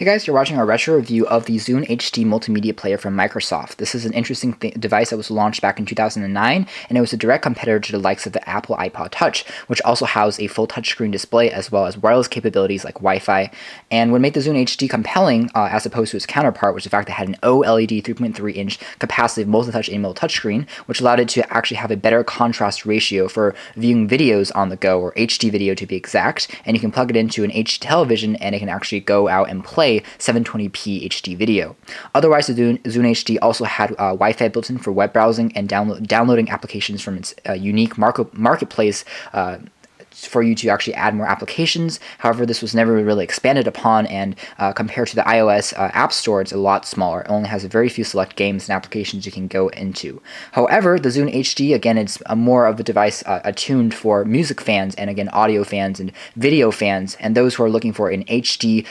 Hey guys, you're watching our retro review of the Zune HD multimedia player from Microsoft. This is an interesting device that was launched back in 2009, and it was a direct competitor to the likes of the Apple iPod Touch, which also housed a full touchscreen display as well as wireless capabilities like Wi-Fi. And what made the Zune HD compelling, as opposed to its counterpart, was the fact that it had an OLED 3.3-inch capacitive multi-touch in-middle touchscreen, which allowed it to actually have a better contrast ratio for viewing videos on the go, or HD video to be exact. And you can plug it into an HD television, and it can actually go out and play 720p HD video. Otherwise, the Zune HD also had Wi-Fi built in for web browsing and downloading applications from its unique marketplace for you to actually add more applications. However, this was never really expanded upon, and compared to the iOS App Store, it's a lot smaller. It only has a very few select games and applications you can go into. However, the Zune HD, again, it's more of a device attuned for music fans and, again, audio fans and video fans, and those who are looking for an HD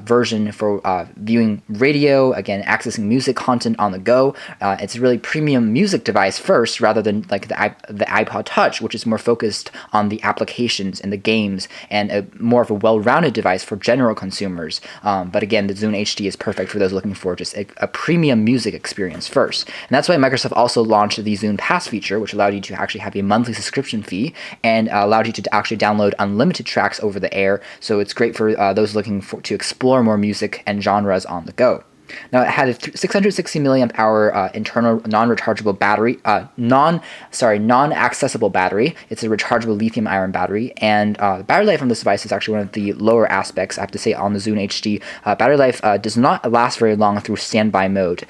version for viewing radio, again, accessing music content on the go. It's a really premium music device first, rather than like the iPod Touch, which is more focused on the application and the games, and more of a well-rounded device for general consumers. But again, the Zune HD is perfect for those looking for just a premium music experience first. And that's why Microsoft also launched the Zune Pass feature, which allowed you to actually have a monthly subscription fee and allowed you to actually download unlimited tracks over the air. So it's great for those looking to explore more music and genres on the go. Now, it had a 660 milliamp hour internal non-rechargeable battery, non-accessible battery. It's a rechargeable lithium-ion battery, and the battery life on this device is actually one of the lower aspects, I have to say, on the Zune HD. Battery life does not last very long through standby mode.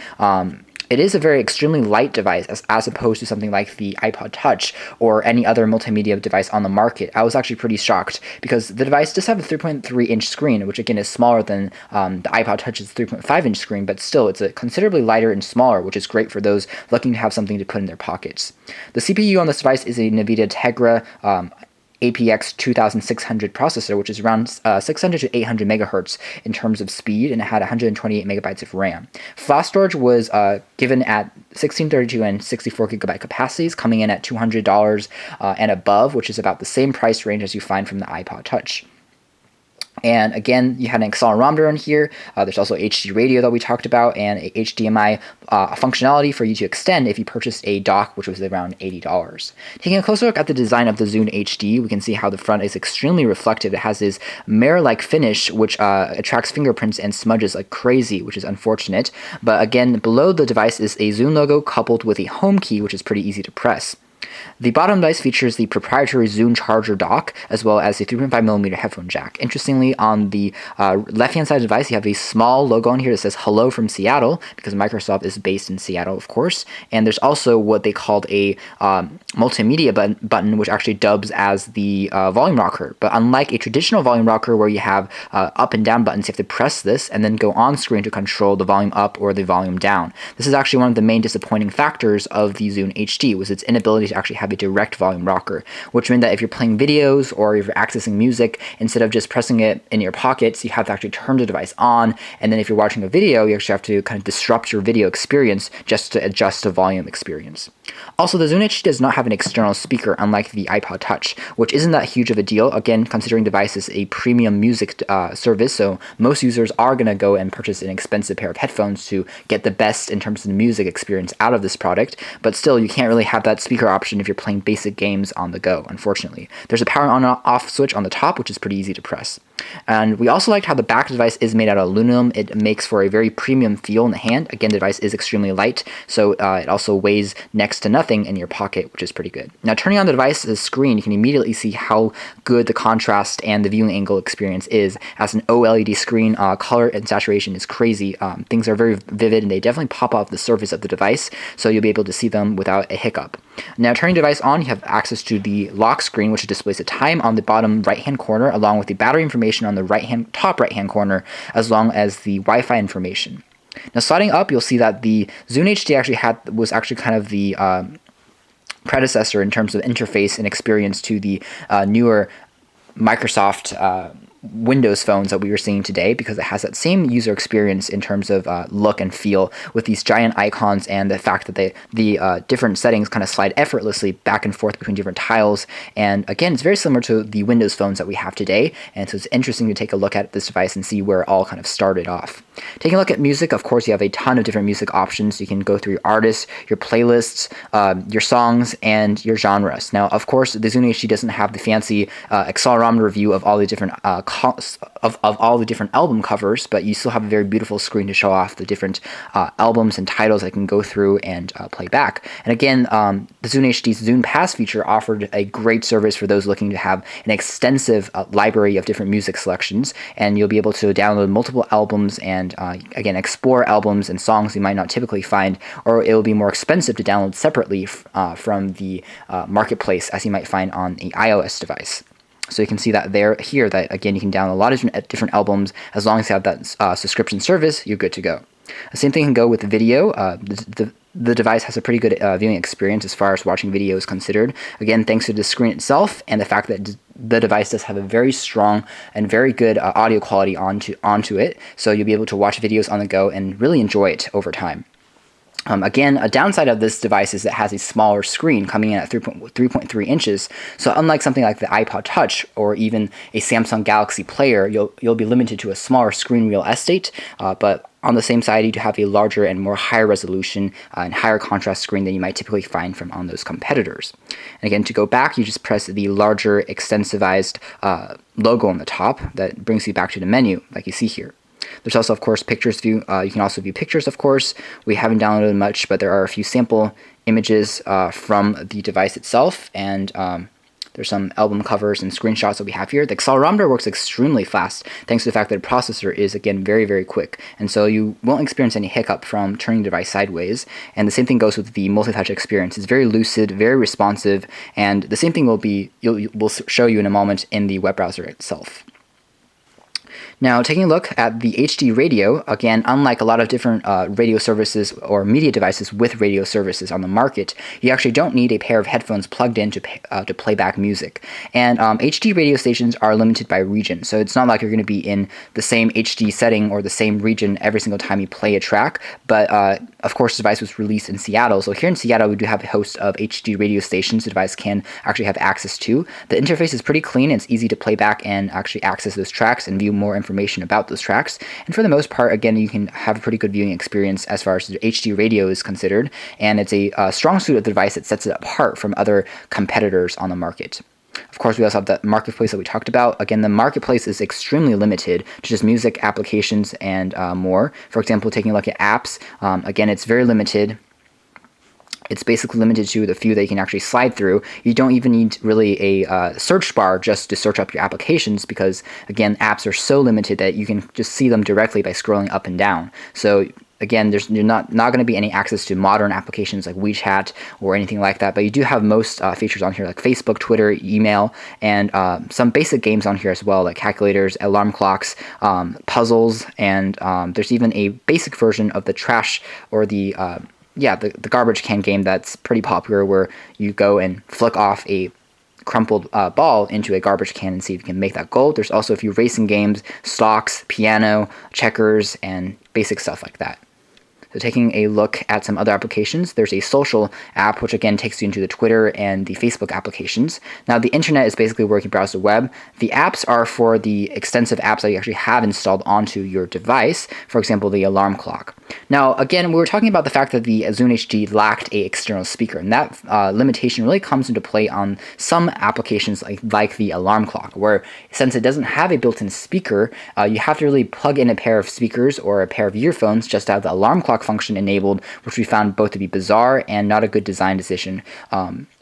It is a very extremely light device as opposed to something like the iPod Touch or any other multimedia device on the market. I was actually pretty shocked because the device does have a 3.3-inch screen, which again is smaller than the iPod Touch's 3.5-inch screen, but still it's a considerably lighter and smaller, which is great for those looking to have something to put in their pockets. The CPU on this device is a NVIDIA Tegra APX 2600 processor, which is around 600 to 800 megahertz in terms of speed, and it had 128 megabytes of RAM. Flash storage was given at 1632 and 64 gigabyte capacities, coming in at $200 and above, which is about the same price range as you find from the iPod Touch. And again, you had an accelerometer in here. There's also HD radio that we talked about, and a HDMI functionality for you to extend if you purchased a dock, which was around $80. Taking a closer look at the design of the Zune HD, we can see how the front is extremely reflective. It has this mirror-like finish, which attracts fingerprints and smudges like crazy, which is unfortunate. But again, below the device is a Zune logo coupled with a home key, which is pretty easy to press. The bottom device features the proprietary Zune charger dock, as well as the 3.5mm headphone jack. Interestingly, on the left-hand side of the device, you have a small logo on here that says "Hello from Seattle," because Microsoft is based in Seattle, of course. And there's also what they called a multimedia button, which actually dubs as the volume rocker. But unlike a traditional volume rocker where you have up and down buttons, you have to press this and then go on screen to control the volume up or the volume down. This is actually one of the main disappointing factors of the Zune HD, was its inability to actually have a direct volume rocker, which meant that if you're playing videos or if you're accessing music, instead of just pressing it in your pockets, you have to actually turn the device on, and then if you're watching a video, you actually have to kind of disrupt your video experience just to adjust the volume experience. Also, the Zune HD does not have an external speaker, unlike the iPod Touch, which isn't that huge of a deal, again, considering the device is a premium music service, so most users are going to go and purchase an expensive pair of headphones to get the best in terms of the music experience out of this product, but still, you can't really have that speaker option if you're playing basic games on the go, unfortunately. There's a power on and off switch on the top, which is pretty easy to press. And we also liked how the back of the device is made out of aluminum. It makes for a very premium feel in the hand. Again, the device is extremely light, so it also weighs next to nothing in your pocket, which is pretty good. Now, turning on the device's screen, you can immediately see how good the contrast and the viewing angle experience is. As an OLED screen, color and saturation is crazy. Things are very vivid, and they definitely pop off the surface of the device, so you'll be able to see them without a hiccup. Now, turning the device on, you have access to the lock screen, which displays the time on the bottom right-hand corner, along with the battery information on the top right-hand corner, as long as the Wi-Fi information. Now, sliding up, you'll see that the Zune HD was actually kind of the predecessor in terms of interface and experience to the newer Microsoft Windows phones that we were seeing today, because it has that same user experience in terms of look and feel, with these giant icons and the fact that the different settings kind of slide effortlessly back and forth between different tiles. And again, it's very similar to the Windows phones that we have today, and so it's interesting to take a look at this device and see where it all kind of started off. Taking a look at music, of course, you have a ton of different music options. You can go through your artists, your playlists, your songs, and your genres. Now, of course, the Zune HD doesn't have the fancy accelerometer view of all the different of all the different album covers, but you still have a very beautiful screen to show off the different albums and titles that can go through and play back. And again, the Zune HD's Zune Pass feature offered a great service for those looking to have an extensive library of different music selections, and you'll be able to download multiple albums and again, explore albums and songs you might not typically find, or it will be more expensive to download separately from the marketplace, as you might find on the iOS device. So you can see that here that again, you can download a lot of different albums. As long as you have that subscription service, you're good to go. The same thing can go with the video. The device has a pretty good viewing experience as far as watching video is considered. Again, thanks to the screen itself and the fact that the device does have a very strong and very good audio quality onto it. So you'll be able to watch videos on the go and really enjoy it over time. Again, a downside of this device is it has a smaller screen coming in at 3.3 inches. So unlike something like the iPod Touch or even a Samsung Galaxy Player, you'll be limited to a smaller screen real estate. But on the same side, you do have a larger and more higher resolution and higher contrast screen than you might typically find from on those competitors. And again, to go back, you just press the larger extensivized logo on the top that brings you back to the menu, like you see here. There's also, of course, pictures view. You can also view pictures, of course. We haven't downloaded much, but there are a few sample images from the device itself, and there's some album covers and screenshots that we have here. The accelerometer works extremely fast, thanks to the fact that the processor is, again, very, very quick. And so you won't experience any hiccup from turning the device sideways. And the same thing goes with the multi-touch experience. It's very lucid, very responsive, and the same thing will show you in a moment in the web browser itself. Now, taking a look at the HD radio, again, unlike a lot of different radio services or media devices with radio services on the market, you actually don't need a pair of headphones plugged in to play back music. And HD radio stations are limited by region, so it's not like you're going to be in the same HD setting or the same region every single time you play a track. But of course, the device was released in Seattle, so here in Seattle, we do have a host of HD radio stations the device can actually have access to. The interface is pretty clean. It's easy to play back and actually access those tracks and view more information about those tracks. And for the most part, again, you can have a pretty good viewing experience as far as the HD radio is considered, and it's a strong suit of the device that sets it apart from other competitors on the market. Of course, we also have the marketplace that we talked about. Again, the marketplace is extremely limited to just music applications and more. For example, taking a look at apps, again, it's very limited. It's basically limited to the few that you can actually slide through. You don't even need really a search bar just to search up your applications, because, again, apps are so limited that you can just see them directly by scrolling up and down. So again, there's not going to be any access to modern applications like WeChat or anything like that, but you do have most features on here like Facebook, Twitter, email, and some basic games on here as well, like calculators, alarm clocks, puzzles, and there's even a basic version of the trash or the garbage can game that's pretty popular, where you go and flick off a crumpled ball into a garbage can and see if you can make that goal. There's also a few racing games, stocks, piano, checkers, and basic stuff like that. So taking a look at some other applications, there's a social app, which again takes you into the Twitter and the Facebook applications. Now, the internet is basically where you can browse the web. The apps are for the extensive apps that you actually have installed onto your device, for example, the alarm clock. Now, again, we were talking about the fact that the Zune HD lacked an external speaker, and that limitation really comes into play on some applications like the alarm clock, where since it doesn't have a built-in speaker, you have to really plug in a pair of speakers or a pair of earphones just to have the alarm clock function enabled, which we found both to be bizarre and not a good design decision.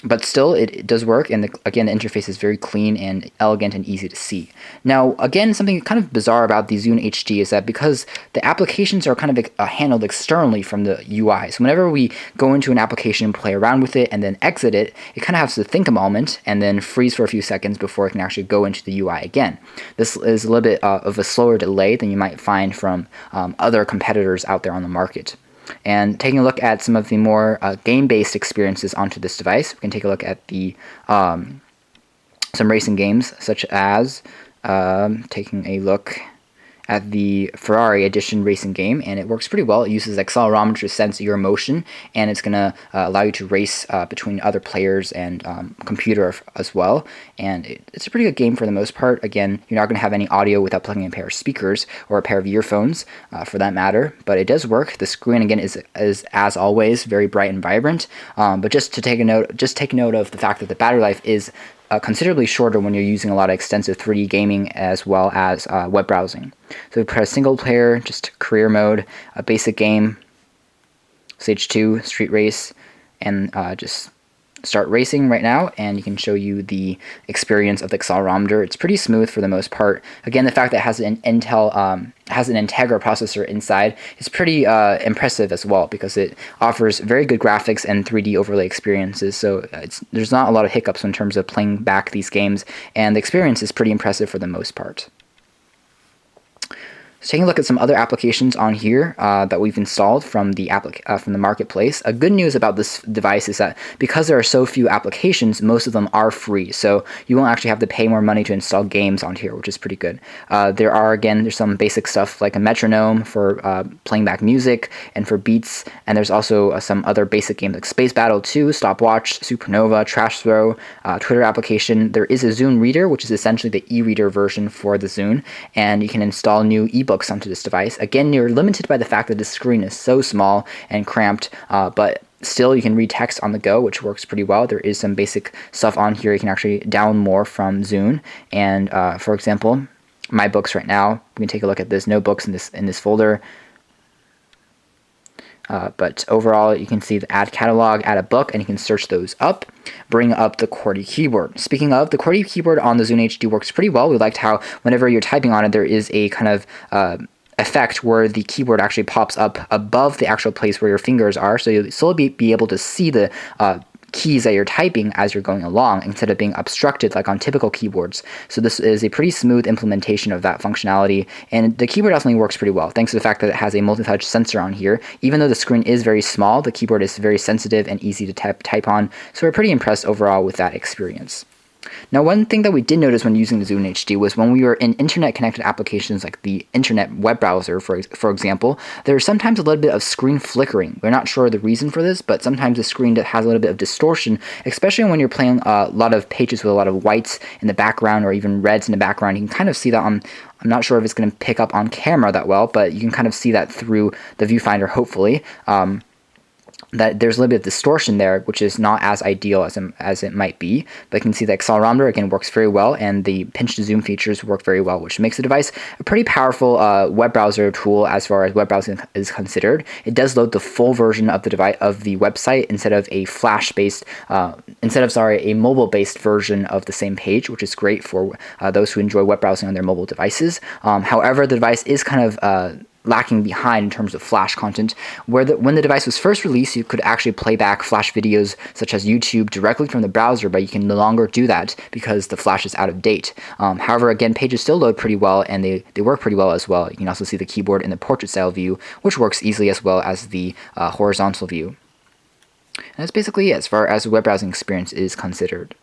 But still, it does work, and again, the interface is very clean and elegant and easy to see. Now, again, something kind of bizarre about the Zune HD is that because the applications are kind of handled externally from the UI, so whenever we go into an application and play around with it and then exit it, it kind of has to think a moment and then freeze for a few seconds before it can actually go into the UI again. This is a little bit of a slower delay than you might find from other competitors out there on the market. And taking a look at some of the more game-based experiences onto this device, we can take a look at the some racing games such as taking a look at the Ferrari Edition racing game, and it works pretty well. It uses accelerometer to sense your motion, and it's going to allow you to race between other players and computer as well. And it's a pretty good game for the most part. Again, you're not going to have any audio without plugging in a pair of speakers or a pair of earphones for that matter, but it does work. The screen, again, is as always very bright and vibrant, but just take note of the fact that the battery life is considerably shorter when you're using a lot of extensive 3D gaming as well as web browsing. So we press single player, just career mode, a basic game, Stage 2, street race, and just start racing right now, and you can show you the experience of the accelerometer. It's pretty smooth for the most part. Again, the fact that it has an Integra processor inside is pretty impressive as well, because it offers very good graphics and 3D overlay experiences. So there's not a lot of hiccups in terms of playing back these games, and the experience is pretty impressive for the most part. So taking a look at some other applications on here that we've installed from the marketplace. A good news about this device is that because there are so few applications, most of them are free. So you won't actually have to pay more money to install games on here, which is pretty good. There's some basic stuff like a metronome for playing back music and for beats, and there's also some other basic games like Space Battle 2, Stopwatch, Supernova, Trash Throw, Twitter application. There is a Zune reader, which is essentially the e-reader version for the Zune, and you can install new ebooks onto this device. Again, you're limited by the fact that the screen is so small and cramped, but still you can read text on the go, which works pretty well. There is some basic stuff on here. You can actually download more from Zune, and for example, my books right now, we can take a look at this, no books in this folder. But overall, you can see the add catalog, add a book, and you can search those up. Bring up the QWERTY keyboard. Speaking of, the QWERTY keyboard on the Zune HD works pretty well. We liked how whenever you're typing on it, there is a kind of effect where the keyboard actually pops up above the actual place where your fingers are, so you'll still be able to see the keys that you're typing as you're going along instead of being obstructed like on typical keyboards. So this is a pretty smooth implementation of that functionality, and the keyboard definitely works pretty well thanks to the fact that it has a multi-touch sensor on here. Even though the screen is very small, the keyboard is very sensitive and easy to type on, so we're pretty impressed overall with that experience. Now, one thing that we did notice when using the Zune HD was when we were in internet-connected applications like the internet web browser, for example, there's sometimes a little bit of screen flickering. We're not sure the reason for this, but sometimes the screen has a little bit of distortion, especially when you're playing a lot of pages with a lot of whites in the background or even reds in the background. You can kind of see that I'm not sure if it's going to pick up on camera that well, but you can kind of see that through the viewfinder, hopefully. That there's a little bit of distortion there, which is not as ideal as it might be. But you can see the accelerometer, again, works very well, and the pinch to zoom features work very well, which makes the device a pretty powerful web browser tool as far as web browsing is considered. It does load the full version of the website instead of a mobile-based version of the same page, which is great for those who enjoy web browsing on their mobile devices. However, the device is kind of lacking behind in terms of Flash content, when the device was first released, you could actually play back Flash videos such as YouTube directly from the browser, but you can no longer do that because the Flash is out of date. However, again, pages still load pretty well, and they work pretty well as well. You can also see the keyboard in the portrait style view, which works easily as well as the horizontal view. And that's basically it as far as the web browsing experience is considered.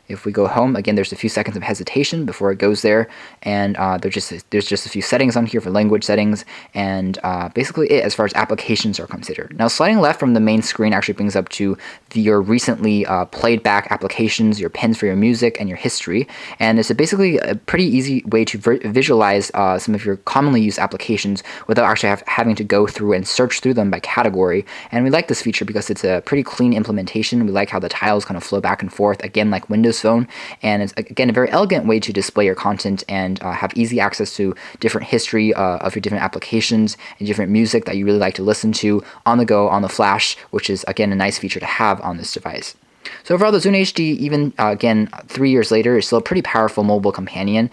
If we go home, again, there's a few seconds of hesitation before it goes there, and there's just a few settings on here for language settings, and basically it as far as applications are considered. Now, sliding left from the main screen actually brings up to your recently played back applications, your pins for your music, and your history, and it's basically a pretty easy way to visualize some of your commonly used applications without actually having to go through and search through them by category. And we like this feature because it's a pretty clean implementation. We like how the tiles kind of flow back and forth, again, like Windows Phone, and it's again a very elegant way to display your content and have easy access to different history of your different applications and different music that you really like to listen to on the go, on the flash, which is again a nice feature to have on this device. So overall, the Zune HD, even again 3 years later, is still a pretty powerful mobile companion.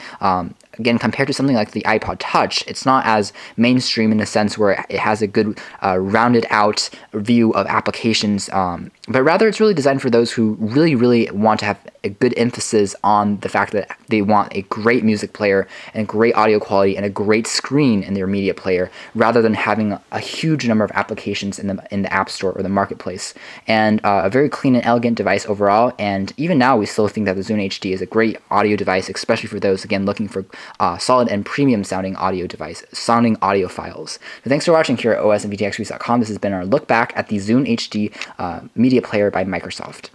Again, compared to something like the iPod Touch, it's not as mainstream in a sense where it has a good rounded out view of applications but rather it's really designed for those who really want to have a good emphasis on the fact that they want a great music player and great audio quality and a great screen in their media player, rather than having a huge number of applications in the App Store or the marketplace. And a very clean and elegant device overall. And even now, we still think that the Zune HD is a great audio device, especially for those, again, looking for solid and premium sounding audio files. So thanks for watching here at osandvtxreviews.com. This has been our look back at the Zune HD media player by Microsoft.